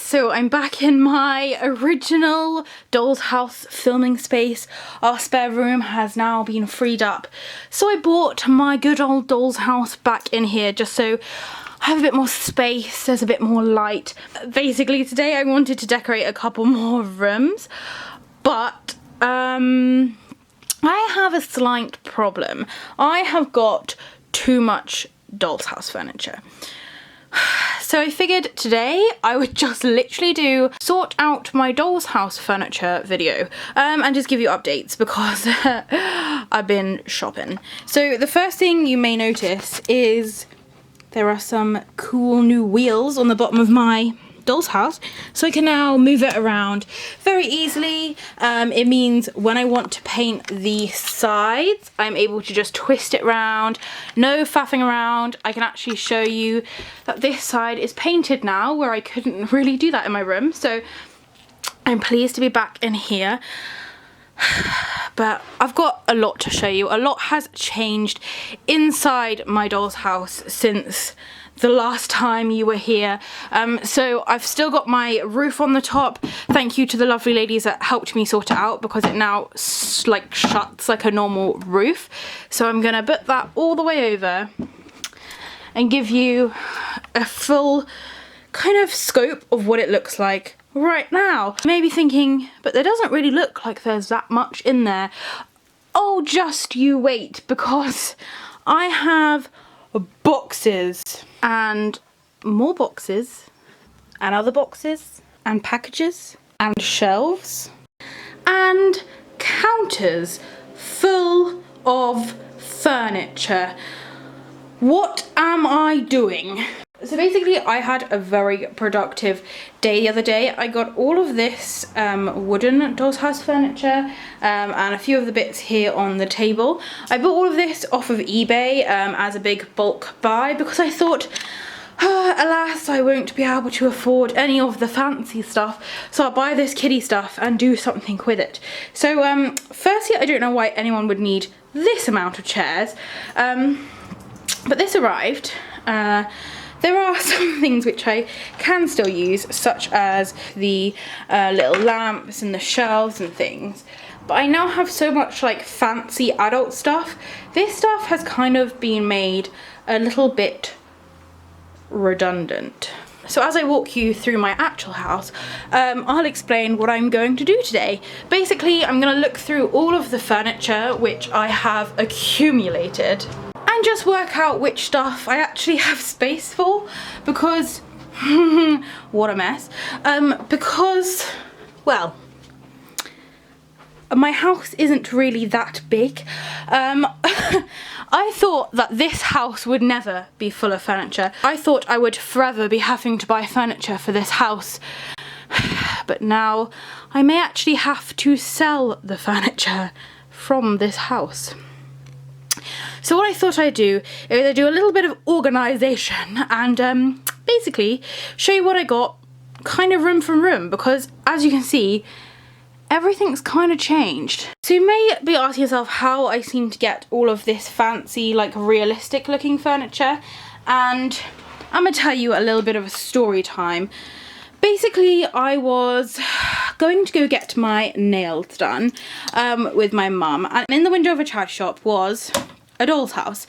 so I'm back in my original doll's house filming space. Our spare room has now been freed up, so I brought my good old doll's house back in here just so I have a bit more space, there's a bit more light. Basically today I wanted to decorate a couple more rooms, but I have a slight problem. I have got too much doll's house furniture. So I figured today I would just literally sort out my doll's house furniture video and just give you updates because I've been shopping. So the first thing you may notice is there are some cool new wheels on the bottom of my doll's house, so I can now move it around very easily. It means when I want to paint the sides, I'm able to just twist it around, no faffing around. I can actually show you that this side is painted now, where I couldn't really do that in my room, so I'm pleased to be back in here. But I've got a lot to show you. A lot has changed inside my doll's house since the last time you were here. So I've still got my roof on the top. Thank you to the lovely ladies that helped me sort it out because it now like shuts like a normal roof. So I'm gonna put that all the way over and give you a full kind of scope of what it looks like right now. You may be thinking, but there doesn't really look like there's that much in there. Oh, just you wait, because I have boxes and more boxes and other boxes and packages and shelves and counters full of furniture. What am I doing? So basically I had a very productive day the other day. I got all of this wooden doll's house furniture and a few of the bits here on the table. I bought all of this off of eBay as a big bulk buy because I thought, alas, I won't be able to afford any of the fancy stuff, so I'll buy this kiddie stuff and do something with it. So firstly, I don't know why anyone would need this amount of chairs, but this arrived. There are some things which I can still use, such as the little lamps and the shelves and things. But I now have so much like fancy adult stuff. This stuff has kind of been made a little bit redundant. So as I walk you through my actual house, I'll explain what I'm going to do today. Basically, I'm going to look through all of the furniture which I have accumulated and just work out which stuff I actually have space for, because what a mess. Because, well, my house isn't really that big. I thought that this house would never be full of furniture. I thought I would forever be having to buy furniture for this house. But now I may actually have to sell the furniture from this house. So what I thought I'd do is I'd do a little bit of organisation and basically show you what I got kind of room from room, because as you can see, everything's kind of changed. So you may be asking yourself how I seem to get all of this fancy, like realistic looking furniture, and I'm gonna tell you a little bit of a story time. Basically, I was going to go get my nails done with my mum, and in the window of a charity shop was a doll's house.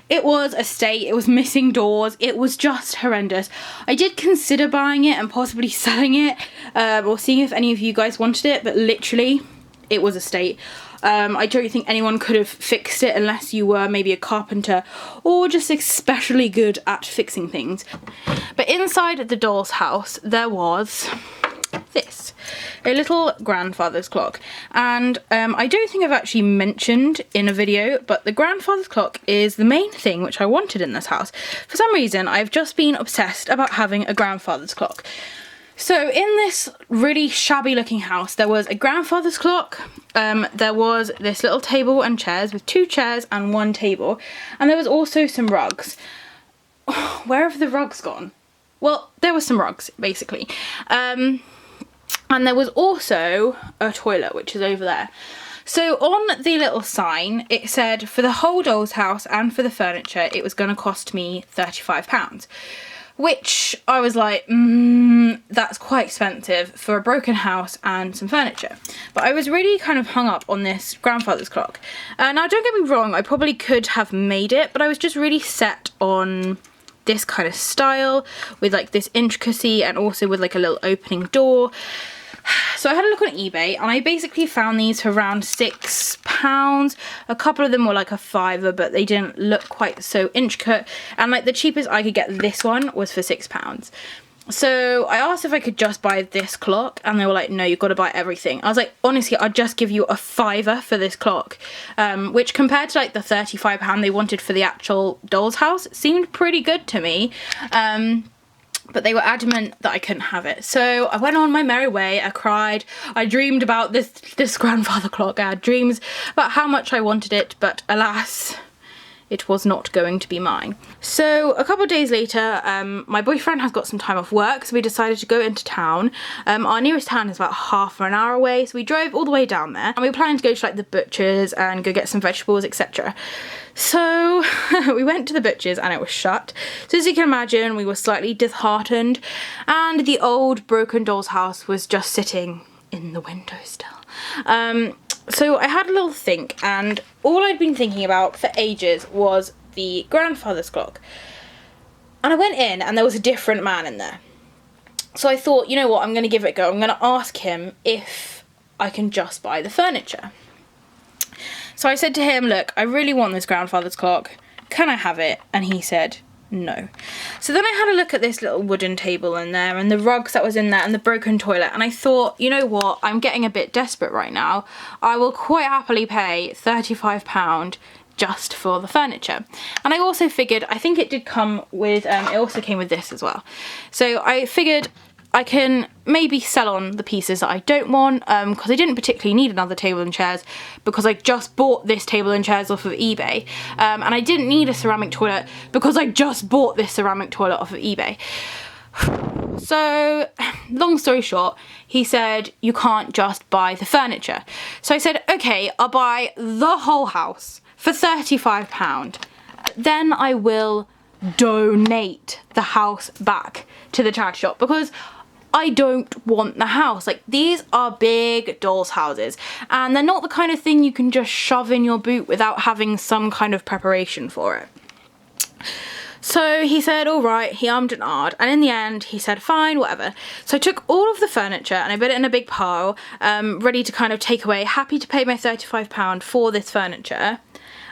It was a state, it was missing doors, it was just horrendous. I did consider buying it and possibly selling it or seeing if any of you guys wanted it, but literally it was a state. I don't think anyone could have fixed it unless you were maybe a carpenter or just especially good at fixing things. But inside the doll's house there was this, a little grandfather's clock, and I don't think I've actually mentioned in a video, but the grandfather's clock is the main thing which I wanted in this house. For some reason I've just been obsessed about having a grandfather's clock. So in this really shabby looking house there was a grandfather's clock, there was this little table and chairs with 2 chairs and 1 table, and there was also some rugs. Where have the rugs gone? Well, there were some rugs basically. And there was also a toilet, which is over there. So on the little sign, it said for the whole doll's house and for the furniture, it was going to cost me £35. which I was like, that's quite expensive for a broken house and some furniture. But I was really kind of hung up on this grandfather's clock. Now don't get me wrong, I probably could have made it, but I was just really set on this kind of style with like this intricacy and also with like a little opening door. So I had a look on eBay and I basically found these for around £6. A couple of them were like a £5, but they didn't look quite so intricate, and like the cheapest I could get this one was for £6. So I asked if I could just buy this clock, and they were like, no, you've got to buy everything. I was like, honestly, I'd just give you a £5 for this clock, which compared to like the £35 they wanted for the actual doll's house seemed pretty good to me. But they were adamant that I couldn't have it. So I went on my merry way, I cried, I dreamed about this grandfather clock, I had dreams about how much I wanted it, but alas, it was not going to be mine. So a couple of days later, my boyfriend has got some time off work, so we decided to go into town. Our nearest town is about half an hour away, so we drove all the way down there, and we were planning to go to like the butcher's and go get some vegetables, etc. So we went to the butcher's and it was shut. So as you can imagine, we were slightly disheartened, and the old broken doll's house was just sitting in the window still. So I had a little think, and all I'd been thinking about for ages was the grandfather's clock. And I went in and there was a different man in there. So I thought, you know what, I'm going to give it a go. I'm going to ask him if I can just buy the furniture. So I said to him, look, I really want this grandfather's clock. Can I have it? And he said no. So then I had a look at this little wooden table in there and the rugs that was in there and the broken toilet, and I thought, you know what, I'm getting a bit desperate right now. I will quite happily pay £35 just for the furniture. And I also figured, I think it did come with, it also came with this as well. So I figured I can maybe sell on the pieces that I don't want, because I didn't particularly need another table and chairs because I just bought this table and chairs off of eBay, and I didn't need a ceramic toilet because I just bought this ceramic toilet off of eBay. So long story short, he said you can't just buy the furniture. So I said, okay, I'll buy the whole house for £35, then I will donate the house back to the charity shop, because I don't want the house. Like, these are big doll's houses and they're not the kind of thing you can just shove in your boot without having some kind of preparation for it. So he said, all right, he ummed and ahed, and in the end he said, fine, whatever. So I took all of the furniture and I put it in a big pile, ready to kind of take away, happy to pay my £35 for this furniture.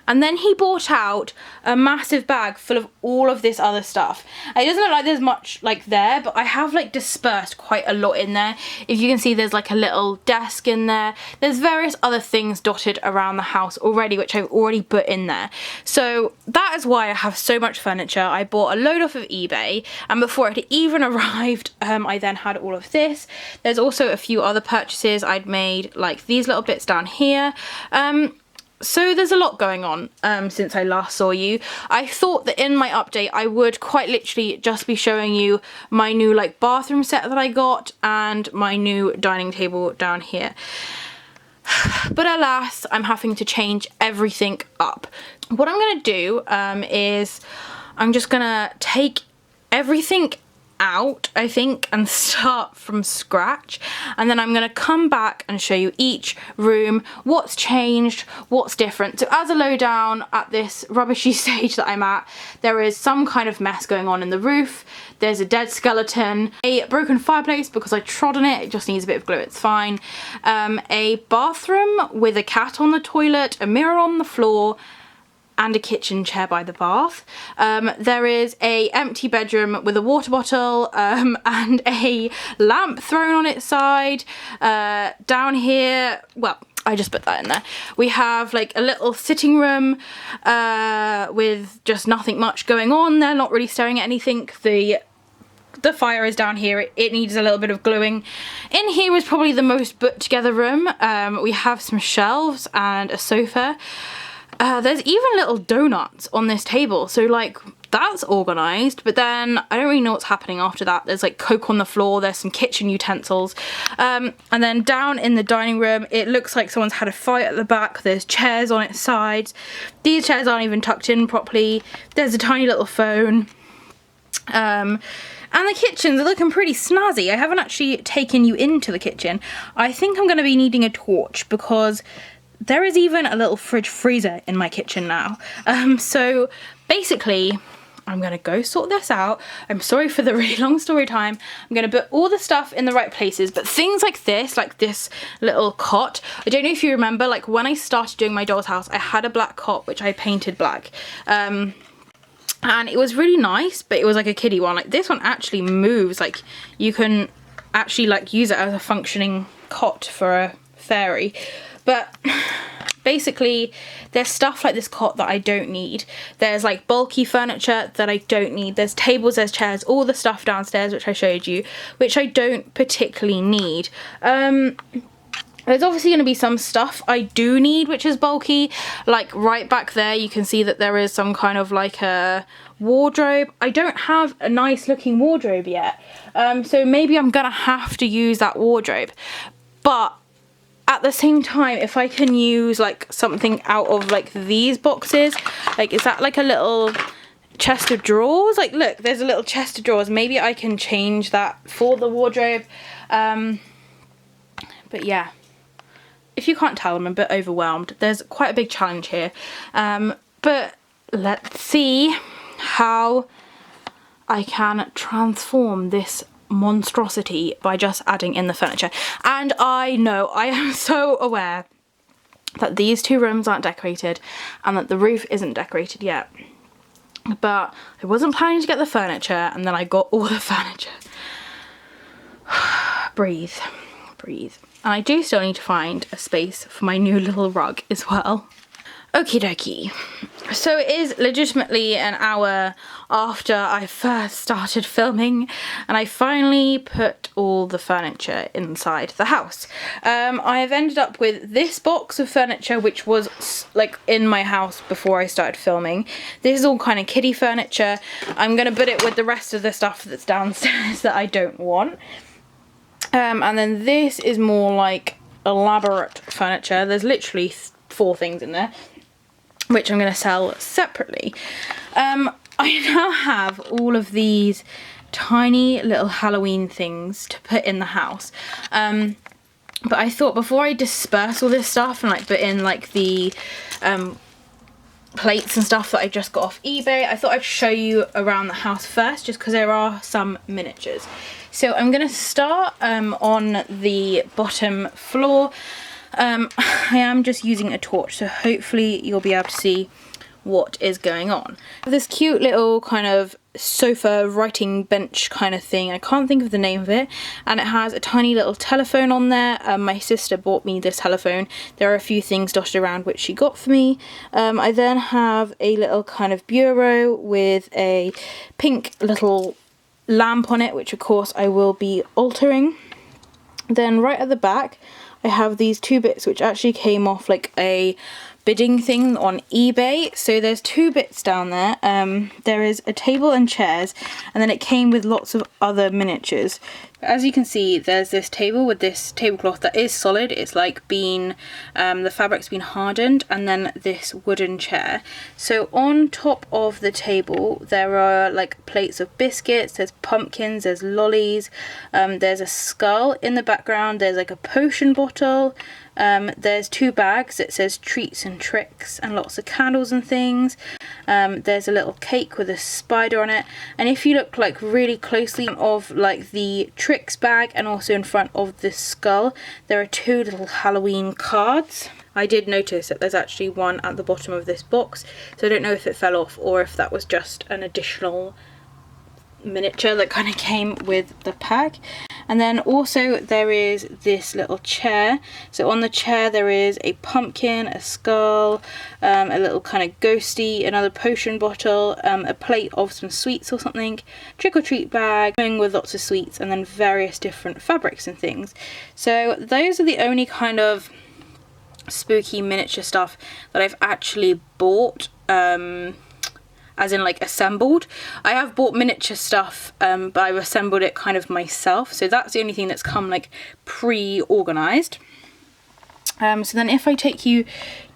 And then he brought out a massive bag full of all of this other stuff. It doesn't look like there's much like there, but I have like dispersed quite a lot in there. If you can see, there's like a little desk in there. There's various other things dotted around the house already, which I've already put in there. So that is why I have so much furniture. I bought a load off of eBay, and before it even arrived, I then had all of this. There's also a few other purchases I'd made, like these little bits down here. So there's a lot going on since I last saw you. I thought that in my update I would quite literally just be showing you my new like bathroom set that I got and my new dining table down here. But alas, I'm having to change everything up. What I'm going to do is I'm just going to take everything out, I think, and start from scratch, and then I'm going to come back and show you each room, what's changed, what's different. So as a lowdown at this rubbishy stage that I'm at, there is some kind of mess going on in the roof. There's a dead skeleton, a broken fireplace because I trod on it, it just needs a bit of glue, it's fine, a bathroom with a cat on the toilet, a mirror on the floor, and a kitchen chair by the bath. There is a empty bedroom with a water bottle and a lamp thrown on its side. Down here, well, I just put that in there. We have like a little sitting room with just nothing much going on there, not really staring at anything. The fire is down here, it needs a little bit of gluing. In here is probably the most put together room. We have some shelves and a sofa. There's even little donuts on this table, so like that's organised, but then I don't really know what's happening after that. There's like Coke on the floor, there's some kitchen utensils, and then down in the dining room it looks like someone's had a fight at the back. There's chairs on its sides, these chairs aren't even tucked in properly, there's a tiny little phone. And the kitchens are looking pretty snazzy. I haven't actually taken you into the kitchen. I think I'm going to be needing a torch because there is even a little fridge freezer in my kitchen now. So basically, I'm going to go sort this out. I'm sorry for the really long story time. I'm going to put all the stuff in the right places, but things like this little cot, I don't know if you remember, like when I started doing my doll's house, I had a black cot which I painted black. And it was really nice, but it was like a kiddie one. Like this one actually moves, like you can actually like use it as a functioning cot for a fairy. But basically there's stuff like this cot that I don't need. There's like bulky furniture that I don't need. There's tables, there's chairs, all the stuff downstairs which I showed you, which I don't particularly need. There's obviously going to be some stuff I do need which is bulky, like right back there you can see that there is some kind of like a wardrobe. I don't have a nice looking wardrobe yet, so maybe I'm gonna have to use that wardrobe, but at the same time, if I can use like something out of like these boxes, like is that like a little chest of drawers? Like look, there's a little chest of drawers, maybe I can change that for the wardrobe. But yeah, if you can't tell, I'm a bit overwhelmed. There's quite a big challenge here, but let's see how I can transform this monstrosity by just adding in the furniture. And I know, I am so aware that these two rooms aren't decorated and that the roof isn't decorated yet, but I wasn't planning to get the furniture and then I got all the furniture. Breathe. And I do still need to find a space for my new little rug as well. Okie dokie. So it is legitimately an hour after I first started filming and I finally put all the furniture inside the house. I have ended up with this box of furniture which was like in my house before I started filming. This is all kind of kiddie furniture. I'm going to put it with the rest of the stuff that's downstairs that I don't want. And then this is more like elaborate furniture. There's literally 4 things in there, which I'm going to sell separately. I now have all of these tiny little Halloween things to put in the house. But I thought before I disperse all this stuff and like put in like the plates and stuff that I just got off eBay, I thought I'd show you around the house first, just because there are some miniatures. So I'm going to start on the bottom floor. I am just using a torch, so hopefully you'll be able to see what is going on. This cute little kind of sofa writing bench kind of thing, I can't think of the name of it, and it has a tiny little telephone on there. My sister bought me this telephone. There are a few things dotted around which she got for me. I then have a little kind of bureau with a pink little lamp on it, which of course I will be altering. Then right at the back I have these 2 bits which actually came off like a bidding thing on eBay. So there's 2 bits down there. There is a table and chairs, and then it came with lots of other miniatures. As you can see, there's this table with this tablecloth that is solid. It's like been, the fabric's been hardened, and then this wooden chair. So on top of the table, there are like plates of biscuits, there's pumpkins, there's lollies, there's a skull in the background, there's like a potion bottle, there's 2 bags that says treats and tricks, and lots of candles and things. There's a little cake with a spider on it, and if you look like really closely of like the tricks bag and also in front of the skull, there are 2 little Halloween cards. I did notice that there's actually one at the bottom of this box, so I don't know if it fell off or if that was just an additional miniature that kind of came with the pack. And then also there is this little chair. So on the chair there is a pumpkin, a skull, a little kind of ghosty, another potion bottle, a plate of some sweets or something, trick-or-treat bag with lots of sweets, and then various different fabrics and things. So those are the only kind of spooky miniature stuff that I've actually bought, as in like assembled. I have bought miniature stuff, but I've assembled it kind of myself, so that's the only thing that's come like pre-organised. So then if I take you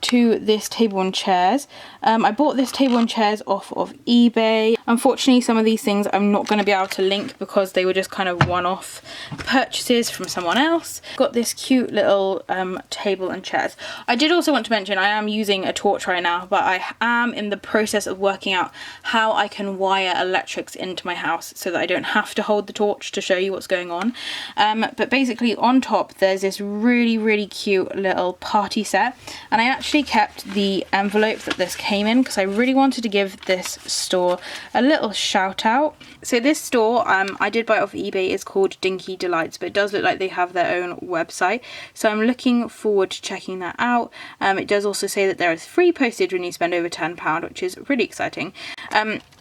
to this table and chairs. I bought this table and chairs off of eBay. Unfortunately, some of these things I'm not going to be able to link because they were just kind of one-off purchases from someone else. Got this cute little table and chairs. I did also want to mention I am using a torch right now, but I am in the process of working out how I can wire electrics into my house so that I don't have to hold the torch to show you what's going on. But basically on top there's this really cute little party set, and I actually kept the envelope that this came in because I really wanted to give this store a little shout out. So this store I did buy it off eBay, is called Dinky Delights, but it does look like they have their own website, so I'm looking forward to checking that out. It does also say that there is free postage when you spend over £10, which is really exciting.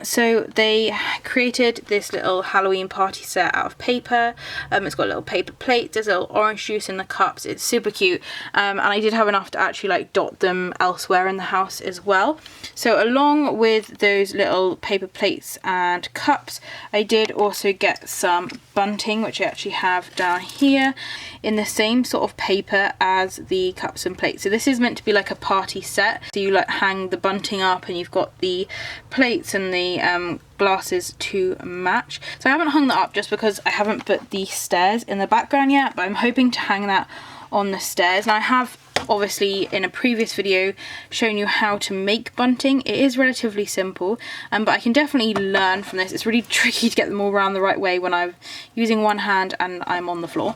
So they created this little Halloween party set out of paper. It's got little paper plates, there's a little orange juice in the cups, it's super cute, and I did have enough to actually like dot them elsewhere in the house as well. So along with those little paper plates and cups, I did also get some bunting, which I actually have down here in the same sort of paper as the cups and plates. So this is meant to be like a party set, so you like hang the bunting up and you've got the plates and the glasses to match. So I haven't hung that up just because I haven't put the stairs in the background yet, but I'm hoping to hang that on the stairs. And I have obviously in a previous video shown you how to make bunting. It is relatively simple, but I can definitely learn from this. It's really tricky to get them all around the right way when I'm using one hand and I'm on the floor,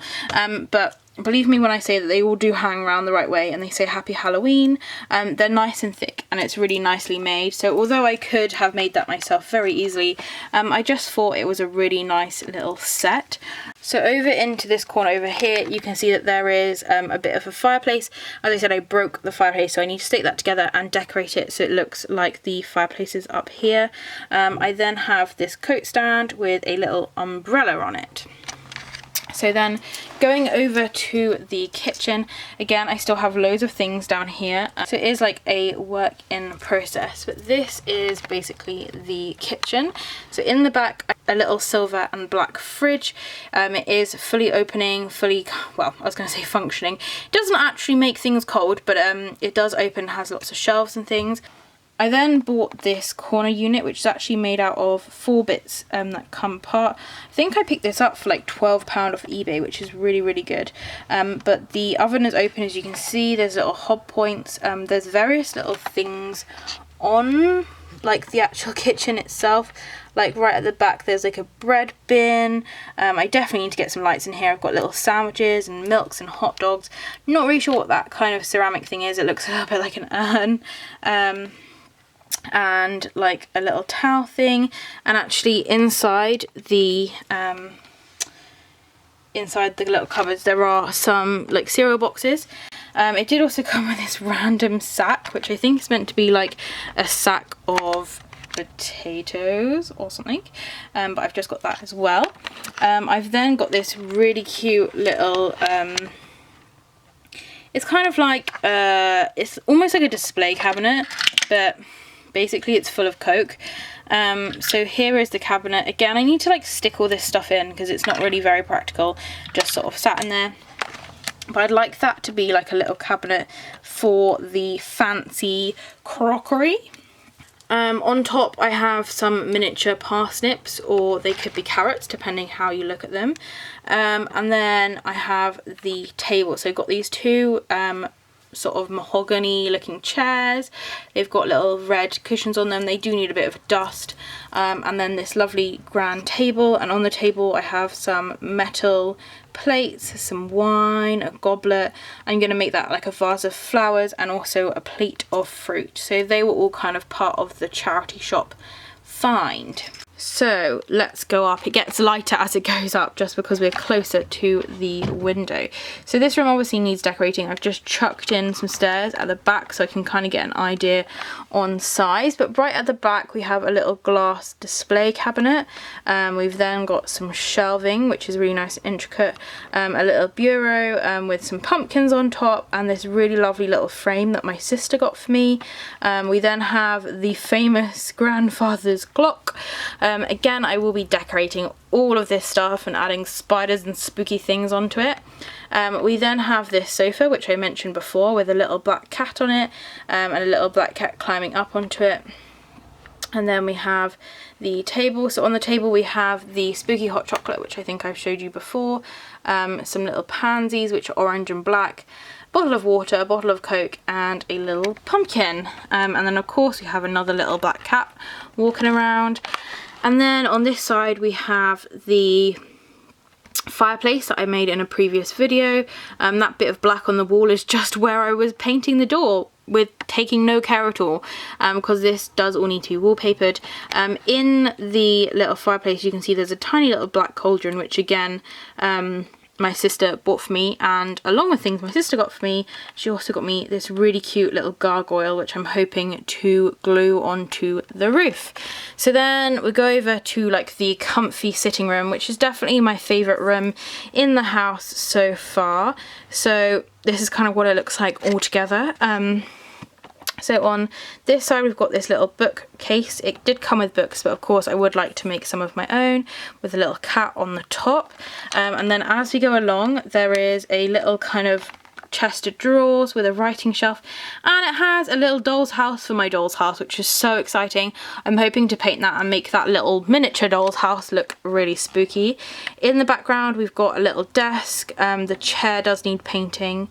but believe me when I say that they all do hang around the right way, and they say Happy Halloween. They're nice and thick and it's really nicely made. So although I could have made that myself very easily, I just thought it was a really nice little set. So over into this corner over here, you can see that there is a bit of a fireplace. As I said, I broke the fireplace, so I need to stick that together and decorate it so it looks like the fireplace is up here. I then have this coat stand with a little umbrella on it. So then going over to the kitchen, again I still have loads of things down here, so it is like a work in process, but this is basically the kitchen. So in the back, a little silver and black fridge. It is fully opening, well, I was going to say functioning. It doesn't actually make things cold, but it does open, has lots of shelves and things. I then bought this corner unit, which is actually made out of 4 bits that come apart. I think I picked this up for like £12 off eBay, which is really good. But the oven is open, as you can see. There's little hob points. There's various little things on like the actual kitchen itself. Like right at the back there's like a bread bin. I definitely need to get some lights in here. I've got little sandwiches and milks and hot dogs. I'm not really sure what that kind of ceramic thing is. It looks a little bit like an urn. And like a little towel thing, and actually inside the little cupboards there are some like cereal boxes. It did also come with this random sack, which I think is meant to be like a sack of potatoes or something, but I've just got that as well. I've then got this really cute little it's kind of like it's almost like a display cabinet, but basically it's full of Coke. So here is the cabinet. Again, I need to like stick all this stuff in because it's not really very practical, just sort of sat in there. But I'd like that to be like a little cabinet for the fancy crockery. On top I have some miniature parsnips, or they could be carrots depending how you look at them. And then I have the table. So I've got these two sort of mahogany looking chairs. They've got little red cushions on them. They do need a bit of dust. And then this lovely grand table, and on the table I have some metal plates, some wine, a goblet. I'm going to make that like a vase of flowers, and also a plate of fruit. So they were all kind of part of the charity shop find. So let's go up. It gets lighter as it goes up just because we're closer to the window. So this room obviously needs decorating. I've just chucked in some stairs at the back so I can kind of get an idea on size. But right at the back we have a little glass display cabinet. We've then got some shelving, which is really nice and intricate. A little bureau with some pumpkins on top, and this really lovely little frame that my sister got for me. We then have the famous grandfather's clock. Again, I will be decorating all of this stuff and adding spiders and spooky things onto it. We then have this sofa, which I mentioned before, with a little black cat on it, and a little black cat climbing up onto it. And then we have the table. So on the table we have the spooky hot chocolate, which I think I've showed you before, some little pansies, which are orange and black, bottle of water, a bottle of Coke, and a little pumpkin. And then of course we have another little black cat walking around. And then on this side we have the fireplace that I made in a previous video. That bit of black on the wall is just where I was painting the door, with taking no care at all, because this does all need to be wallpapered. In the little fireplace you can see there's a tiny little black cauldron, which again my sister bought for me, and along with things my sister got for me, she also got me this really cute little gargoyle, which I'm hoping to glue onto the roof. So then we go over to like the comfy sitting room, which is definitely my favourite room in the house so far. So this is kind of what it looks like all together. So on this side we've got this little bookcase. It did come with books, but of course I would like to make some of my own, with a little cat on the top. And then as we go along there is a little kind of chest of drawers with a writing shelf, and it has a little doll's house for my doll's house, which is so exciting. I'm hoping to paint that and make that little miniature doll's house look really spooky. In the background we've got a little desk. The chair does need painting,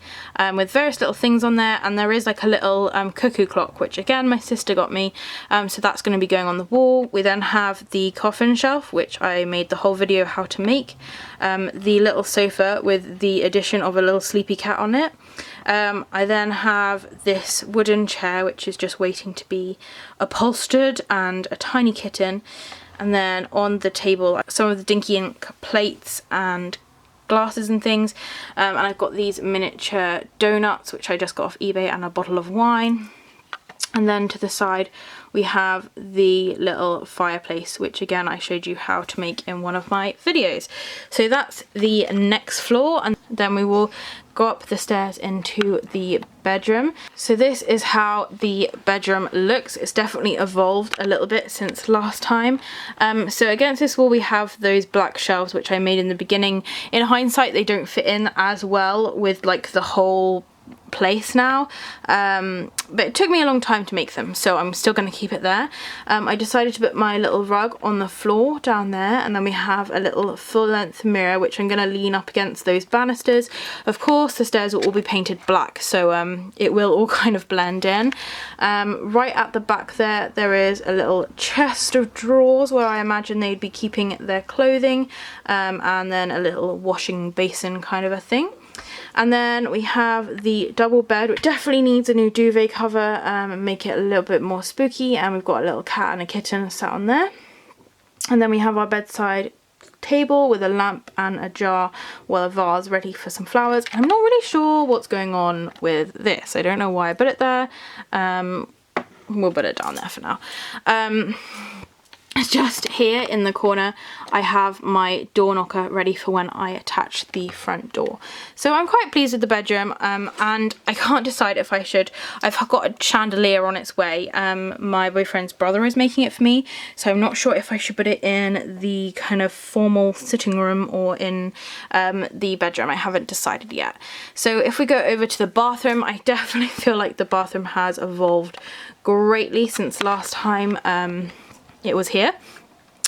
with various little things on there, and there is like a little cuckoo clock, which again my sister got me, so that's going to be going on the wall. We then have the coffin shelf, which I made the whole video how to make, the little sofa with the addition of a little sleepy cat on it. I then have this wooden chair, which is just waiting to be upholstered, and a tiny kitten. And then on the table some of the Dinky Ink plates and glasses and things, and I've got these miniature donuts which I just got off eBay, and a bottle of wine. And then to the side we have the little fireplace, which again I showed you how to make in one of my videos. So that's the next floor, and then we will go up the stairs into the bedroom. So this is how the bedroom looks. It's definitely evolved a little bit since last time. So against this wall we have those black shelves which I made in the beginning. In hindsight they don't fit in as well with like the whole place now, but it took me a long time to make them, so I'm still going to keep it there. I decided to put my little rug on the floor down there, and then we have a little full-length mirror which I'm going to lean up against those banisters. Of course the stairs will all be painted black, so it will all kind of blend in. Right at the back there is a little chest of drawers where I imagine they'd be keeping their clothing, and then a little washing basin kind of a thing. And then we have the double bed, which definitely needs a new duvet cover, and make it a little bit more spooky. And we've got a little cat and a kitten sat on there. And then we have our bedside table with a lamp and a jar, well, a vase ready for some flowers. I'm not really sure what's going on with this. I don't know why I put it there. We'll put it down there for now. Just here in the corner I have my door knocker ready for when I attach the front door. So I'm quite pleased with the bedroom, and I can't decide if I should. I've got a chandelier on its way. My boyfriend's brother is making it for me, so I'm not sure if I should put it in the kind of formal sitting room or in the bedroom. I haven't decided yet. So if we go over to the bathroom, I definitely feel like the bathroom has evolved greatly since last time it was here.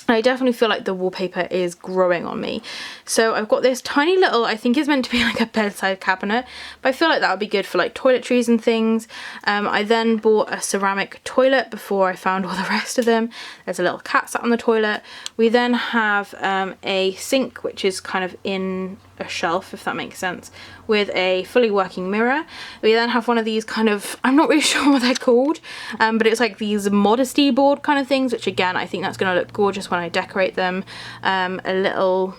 I definitely feel like the wallpaper is growing on me. So I've got this tiny little, I think it's meant to be like a bedside cabinet, but I feel like that would be good for like toiletries and things. I then bought a ceramic toilet before I found all the rest of them. There's a little cat sat on the toilet. We then have a sink, which is kind of in a shelf, if that makes sense, with a fully working mirror. We then have one of these kind of, I'm not really sure what they're called, but it's like these modesty board kind of things, which again I think that's going to look gorgeous when I decorate them. A little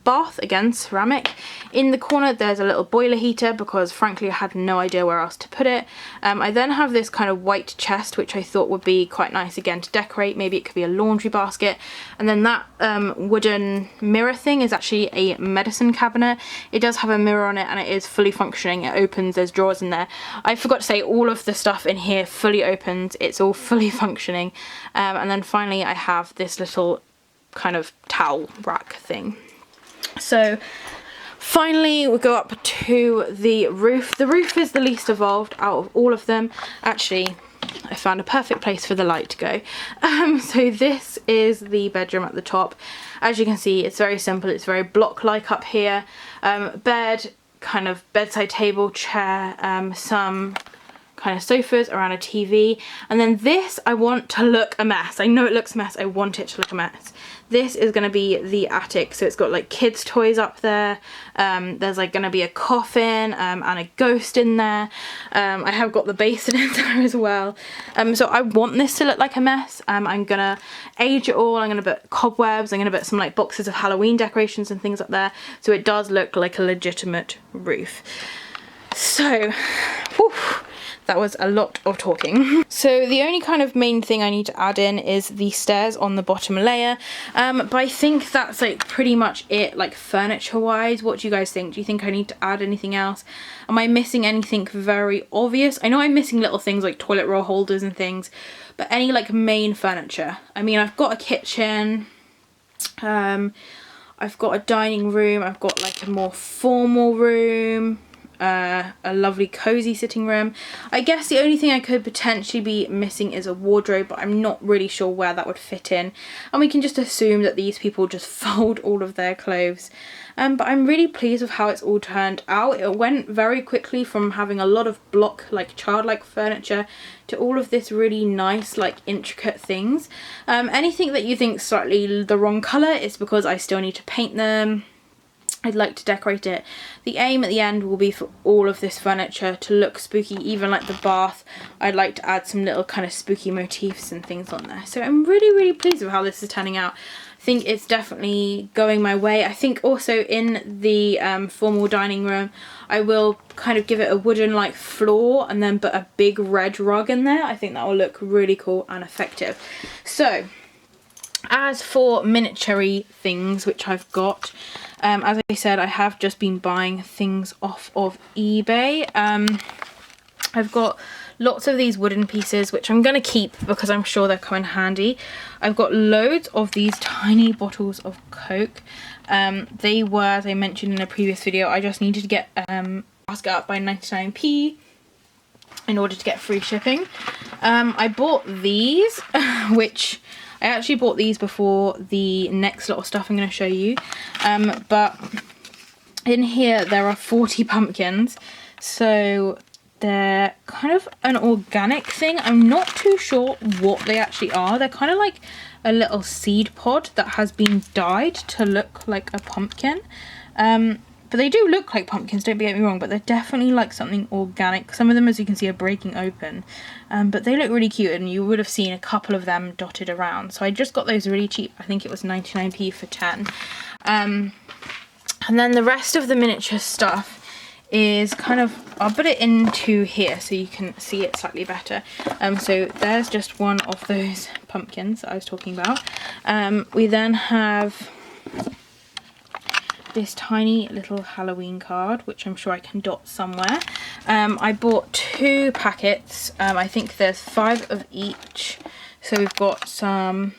bath, again ceramic. In the corner there's a little boiler heater because frankly I had no idea where else to put it. I then have this kind of white chest which I thought would be quite nice again to decorate. Maybe it could be a laundry basket. And then that wooden mirror thing is actually a medicine cabinet. It does have a mirror on it and it is fully functioning. It opens, there's drawers in there. I forgot to say all of the stuff in here fully opens. It's all fully functioning. And then finally I have this little kind of towel rack thing. So Finally, we'll go up to the roof. The roof is the least evolved out of all of them. Actually, I found a perfect place for the light to go. So this is the bedroom at the top. As you can see, it's very simple. It's very block-like up here. Bed, kind of bedside table, chair, some kind of sofas around a TV, and then this I want to look a mess. I know it looks a mess, I want it to look a mess. This is going to be the attic, so it's got like kids toys up there. There's like going to be a coffin and a ghost in there. I have got the basin in there as well. So I want this to look like a mess. I'm gonna age it all. I'm gonna put cobwebs, I'm gonna put some like boxes of Halloween decorations and things up there, so it does look like a legitimate roof. So whew, that was a lot of talking. So the only kind of main thing I need to add in is the stairs on the bottom layer. But I think that's like pretty much it, like furniture wise. What do you guys think? Do you think I need to add anything else? Am I missing anything very obvious? I know I'm missing little things like toilet roll holders and things, but any like main furniture? I mean, I've got a kitchen, I've got a dining room, I've got like a more formal room, a lovely cozy sitting room. I guess the only thing I could potentially be missing is a wardrobe, but I'm not really sure where that would fit in, and we can just assume that these people just fold all of their clothes. But I'm really pleased with how it's all turned out. It went very quickly from having a lot of block like childlike furniture to all of this really nice like intricate things. Anything that you think slightly the wrong colour is because I still need to paint them. I'd like to decorate it. The aim at the end will be for all of this furniture to look spooky, even like the bath. I'd like to add some little kind of spooky motifs and things on there. So I'm really pleased with how this is turning out. I think it's definitely going my way. I think also in the formal dining room, I will kind of give it a wooden like floor and then put a big red rug in there. I think that will look really cool and effective. So as for miniature-y things which I've got, as I said, I have just been buying things off of eBay. I've got lots of these wooden pieces which I'm going to keep because I'm sure they'll come in handy. I've got loads of these tiny bottles of Coke. They were, as I mentioned in a previous video, I just needed to get basket up by 99p in order to get free shipping. I bought these which I actually bought these before the next lot of stuff I'm going to show you, but in here there are 40 pumpkins, so they're kind of an organic thing. I'm not too sure what they actually are. They're kind of like a little seed pod that has been dyed to look like a pumpkin. But they do look like pumpkins, don't get me wrong, but they're definitely like something organic. Some of them, as you can see, are breaking open. But they look really cute, and you would have seen a couple of them dotted around. So I just got those really cheap. I think it was 99p for 10. And then the rest of the miniature stuff is kind of, I'll put it into here so you can see it slightly better. So there's just one of those pumpkins that I was talking about. We then have this tiny little Halloween card, which I'm sure I can dot somewhere. I bought 2 packets. I think there's 5 of each. So we've got some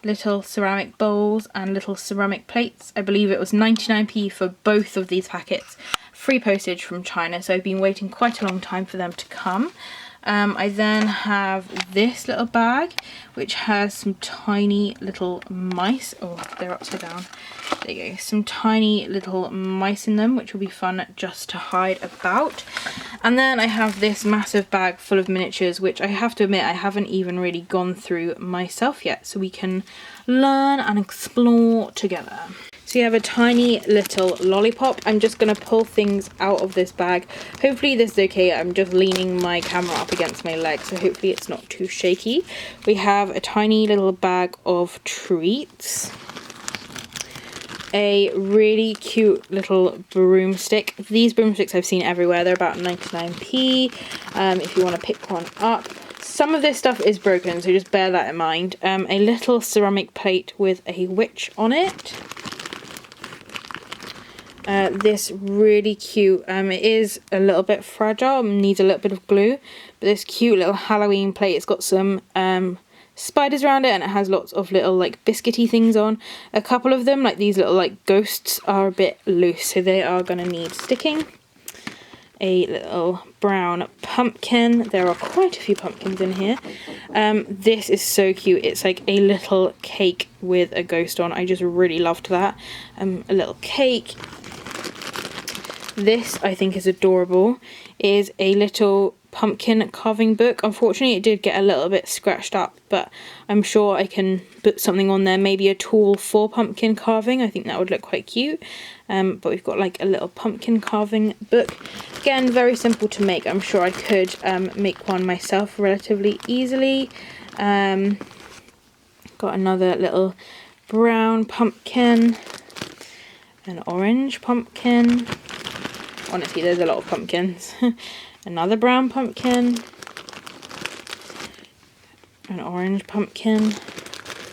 little ceramic bowls and little ceramic plates. I believe it was 99p for both of these packets. Free postage from China, so I've been waiting quite a long time for them to come. I then have this little bag which has some tiny little mice. Oh, they're upside down. There you go. Some tiny little mice in them, which will be fun just to hide about. And then I have this massive bag full of miniatures, which I have to admit I haven't even really gone through myself yet, so we can learn and explore together. So you have a tiny little lollipop. I'm just going to pull things out of this bag. Hopefully this is okay. I'm just leaning my camera up against my leg, so hopefully it's not too shaky. We have a tiny little bag of treats. A really cute little broomstick. These broomsticks I've seen everywhere. They're about 99p if you want to pick one up. Some of this stuff is broken, so just bear that in mind. A little ceramic plate with a witch on it. This really cute, it is a little bit fragile, needs a little bit of glue, but this cute little Halloween plate, it's got some spiders around it, and it has lots of little like biscuity things on. A couple of them, like these little like ghosts, are a bit loose, so they are going to need sticking. A little brown pumpkin. There are quite a few pumpkins in here. This is so cute. It's like a little cake with a ghost on. I just really loved that. A little cake. This I think is adorable. It is a little pumpkin carving book. Unfortunately it did get a little bit scratched up, but I'm sure I can put something on there, maybe a tool for pumpkin carving. I think that would look quite cute. But we've got like a little pumpkin carving book. Again, very simple to make. I'm sure I could make one myself relatively easily. Got another little brown pumpkin, an orange pumpkin. Honestly, there's a lot of pumpkins. Another brown pumpkin, an orange pumpkin.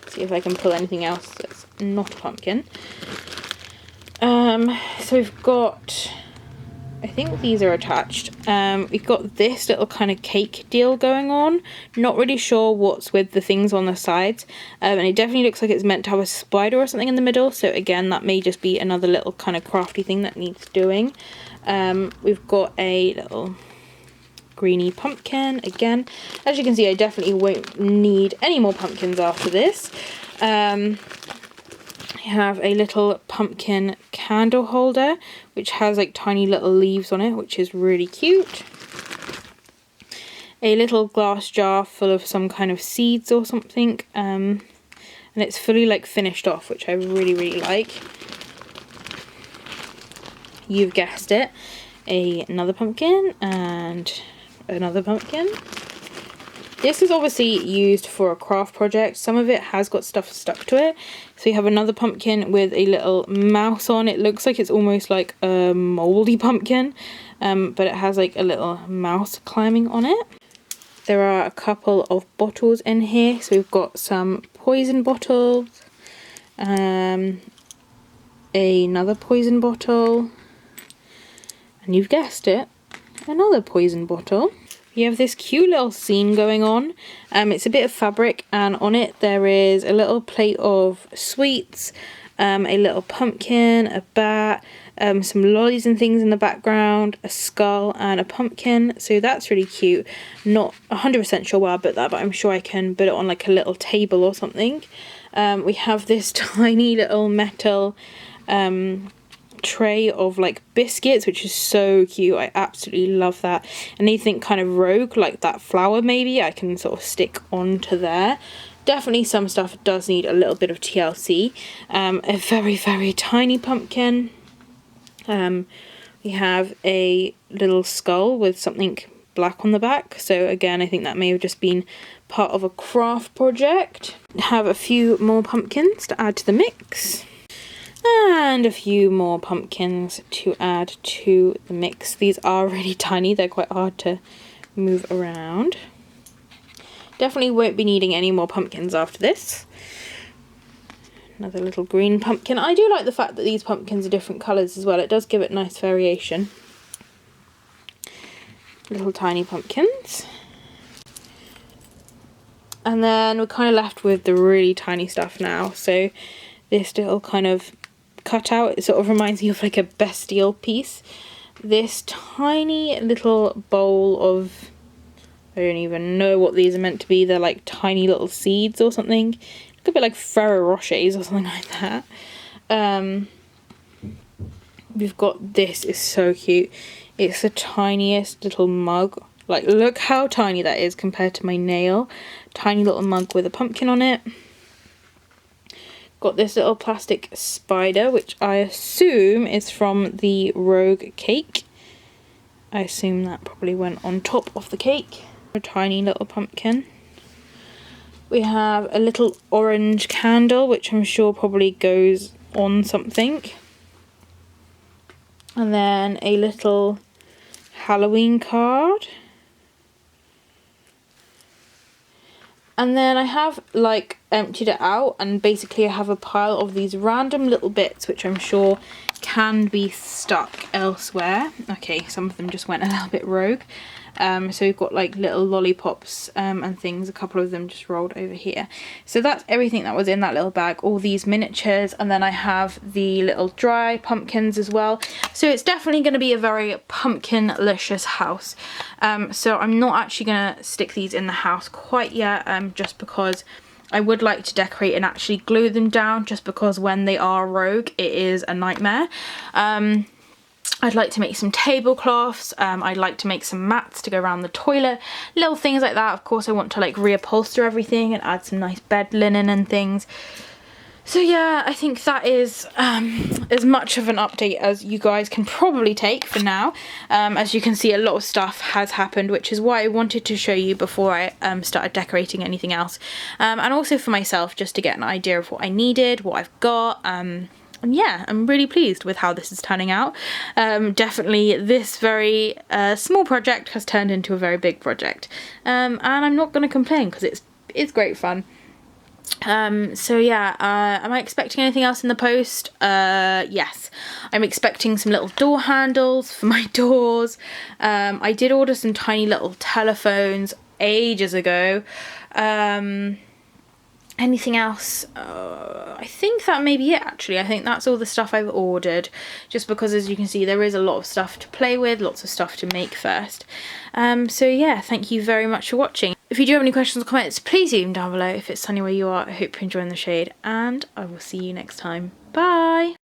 See if I can pull anything else that's not a pumpkin. So we've got, I think these are attached. We've got this little kind of cake deal going on. Not really sure what's with the things on the sides. And it definitely looks like it's meant to have a spider or something in the middle. So again, that may just be another little kind of crafty thing that needs doing. We've got a little greeny pumpkin. Again, as you can see, I definitely won't need any more pumpkins after this. I have a little pumpkin candle holder, which has like tiny little leaves on it, which is really cute. A little glass jar full of some kind of seeds or something, and it's fully like finished off, which I really like. You've guessed it, another pumpkin and another pumpkin. This is obviously used for a craft project. Some of it has got stuff stuck to it. So you have another pumpkin with a little mouse on. It looks like it's almost like a moldy pumpkin, but it has like a little mouse climbing on it. There are a couple of bottles in here. So we've got some poison bottles, another poison bottle, and you've guessed it, another poison bottle. You have this cute little scene going on. It's a bit of fabric, and on it there is a little plate of sweets, a little pumpkin, a bat, some lollies and things in the background, a skull and a pumpkin. So that's really cute. Not 100% sure why I put that, but I'm sure I can put it on like a little table or something. We have this tiny little metal tray of like biscuits, which is so cute. I absolutely love that. Anything kind of rogue like that flower, maybe I can sort of stick onto there. Definitely some stuff does need a little bit of TLC. A very tiny pumpkin. We have a little skull with something black on the back, so again I think that may have just been part of a craft project. Have a few more pumpkins to add to the mix. And a few more pumpkins to add to the mix. These are really tiny, they're quite hard to move around. Definitely won't be needing any more pumpkins after this. Another little green pumpkin. I do like the fact that these pumpkins are different colours as well. It does give it nice variation. Little tiny pumpkins. And then we're kind of left with the really tiny stuff now. So this little kind of cutout, it sort of reminds me of like a bestial piece. This tiny little bowl of, I don't even know what these are meant to be. They're like tiny little seeds or something. It could be like Ferrero Rochers or something like that. We've got this, is so cute. It's the tiniest little mug. Like, look how tiny that is compared to my nail. Tiny little mug with a pumpkin on it. Got this little plastic spider, which I assume is from the Rogue cake. I assume that probably went on top of the cake. A tiny little pumpkin. We have a little orange candle, which I'm sure probably goes on something. And then a little Halloween card. And then I have like emptied it out, and basically I have a pile of these random little bits which I'm sure can be stuck elsewhere. Okay, some of them just went a little bit rogue. So we've got like little lollipops and things, a couple of them just rolled over here. So that's everything that was in that little bag, all these miniatures, and then I have the little dry pumpkins as well. So it's definitely going to be a very pumpkin-licious house. So I'm not actually going to stick these in the house quite yet, just because I would like to decorate and actually glue them down, just because when they are rogue it is a nightmare. I'd like to make some tablecloths, I'd like to make some mats to go around the toilet, little things like that. Of course I want to like reupholster everything and add some nice bed linen and things. So yeah, I think that is as much of an update as you guys can probably take for now. As you can see, a lot of stuff has happened, which is why I wanted to show you before I started decorating anything else. And also for myself, just to get an idea of what I needed, what I've got. And yeah, I'm really pleased with how this is turning out. Definitely this very small project has turned into a very big project. And I'm not going to complain because it's great fun. So yeah, am I expecting anything else in the post? Yes, I'm expecting some little door handles for my doors. I did order some tiny little telephones ages ago. Anything else? I think that may be it actually. I think that's all the stuff I've ordered, just because as you can see there is a lot of stuff to play with, lots of stuff to make first. So yeah, thank you very much for watching. If you do have any questions or comments, please leave them down below. If it's sunny where you are, I hope you're enjoying the shade, and I will see you next time. Bye!